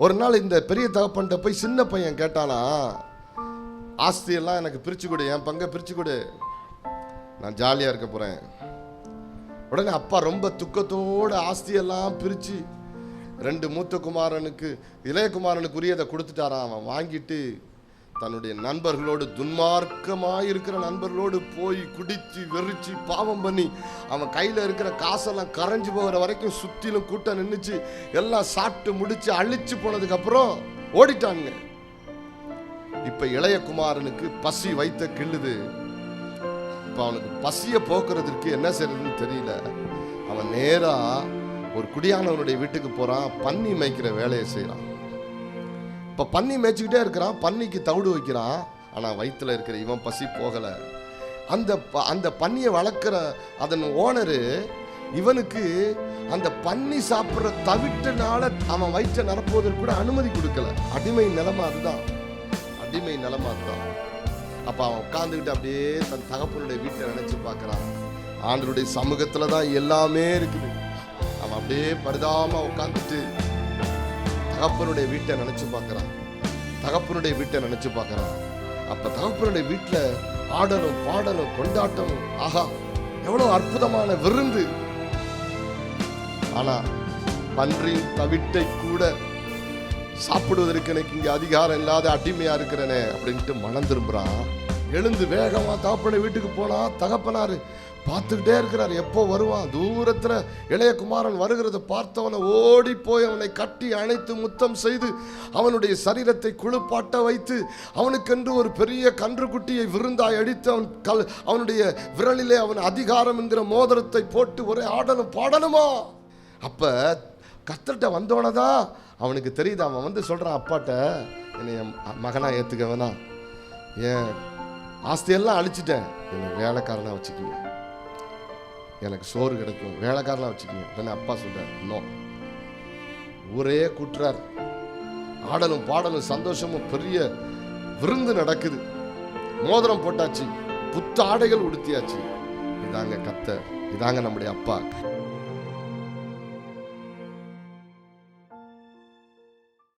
ஒரு நாள் இந்த பெரிய தகப்பன்கிட்ட போய் சின்ன பையன் கேட்டானா, ஆஸ்தியெல்லாம் எனக்கு பிரிச்சு கொடு, என் பங்கை பிரிச்சு கொடு, நான் ஜாலியாக இருக்க போகிறேன். உடனே அப்பா ரொம்ப துக்கத்தோடு ஆஸ்தியெல்லாம் பிரித்து 2 மூத்த குமாரனுக்கு இளைய குமாரனுக்கு உரியதை கொடுத்துட்டாரான். அவன் வாங்கிட்டு தன்னுடைய நண்பர்களோடு, துன்மார்க்கமாக இருக்கிற நண்பர்களோடு போய் குடித்து வெறிச்சு பாவம் பண்ணி அவன் கையில் இருக்கிற காசெல்லாம் கரைஞ்சி போகிற வரைக்கும் சுற்றிலும் கூட்டம் நின்றுச்சு. எல்லாம் சாப்பிட்டு முடிச்சு அழிச்சு போனதுக்கப்புறம் ஓடிட்டாங்க. இப்போ இளைய குமாரனுக்கு பசி வைத்த கிள்ளுது. இப்போ அவனுக்கு பசியை போக்குறதுக்கு என்ன செய்யறதுன்னு தெரியல. அவன் நேராக ஒரு குடியானவனுடைய வீட்டுக்கு போகிறான். பன்னி மேய்க்கிற வேலையை செய்கிறான். இப்போ பன்னி மேய்ச்சிக்கிட்டே இருக்கிறான். பன்னிக்கு தவிடு வைக்கிறான். ஆனால் வயிற்றில் இருக்கிற இவன் பசி போகலை. அந்த பன்னியை வளர்க்குற அதன் ஓனரு இவனுக்கு அந்த பன்னி சாப்பிட்ற தவிட்டுனால அவன் வயிற்றை நிரப்புவதற்கு கூட அனுமதி கொடுக்கல. அடிமை நிலைமை அதுதான், அடிமை நிலைமை அதுதான். அப்போ அவன் உட்காந்துக்கிட்டு அப்படியே தன் தகப்பனுடைய வீட்டை நினைச்சு பார்க்குறான். ஆண்டவருடைய சமூகத்தில் தான் எல்லாமே இருக்குது. அவன் அப்படியே பரிதாம உட்காந்துட்டு தகப்பனுடைய வீட்டை நினைச்சு பார்க்குறான். தகப்பனுடைய வீட்டை நினைச்சு பார்க்குறான். அப்போ தகப்பனுடைய வீட்டில் ஆடலும் பாடலும் கொண்டாட்டமும், ஆஹா எவ்வளோ அற்புதமான விருந்து. ஆனா பன்றியின் தவிட்டை கூட சாப்பிடுவதற்கு எனக்கு இங்கே அதிகாரம் இல்லாத அடிமையா இருக்கிறேனே அப்படின்ட்டு மனம் திரும்புறான். எழுந்து வேகமா தகப்பனை வீட்டுக்கு போனா தகப்பனாரு பார்த்துக்கிட்டே இருக்கிறார். எப்போ வருவான்? தூரத்துல இளைய குமாரன் வருகிறத பார்த்தவனை ஓடி போய் அவனை கட்டி அணைத்து முத்தம் செய்து அவனுடைய சரீரத்தை குளிப்பாட்ட வைத்து அவனுக்கென்று ஒரு பெரிய கன்றுக்குட்டியை விருந்தாய் அடித்து அவனுடைய விரலிலே அவன் அதிகாரம் என்கிற மோதிரத்தை போட்டு ஒரே ஆடலும் பாடலுமா. அப்ப கர்த்தர்கிட்ட வந்தோனதான் அவனுக்கு தெரியுது. அவன் வந்து சொல்றான், அப்பாட்ட என்னை என் மகனா ஏத்துக்க வேணாம், என் ஆஸ்தியெல்லாம் அழிச்சிட்டேன், என்னை வேலைக்காரனா வச்சுக்கிங்க, எனக்கு சோறு கிடைக்கும், வேலைக்காரனா வச்சுக்கிங்க. உடனே அப்பா சொல்றார், நோ. ஊரே கூட்டுறார். ஆடலும் பாடலும் சந்தோஷமும் பெரிய விருந்து நடக்குது. மோதிரம் போட்டாச்சு, புத்த ஆடைகள் உடுத்தியாச்சு. இதாங்க கர்த்தர், இதாங்க நம்முடைய அப்பா.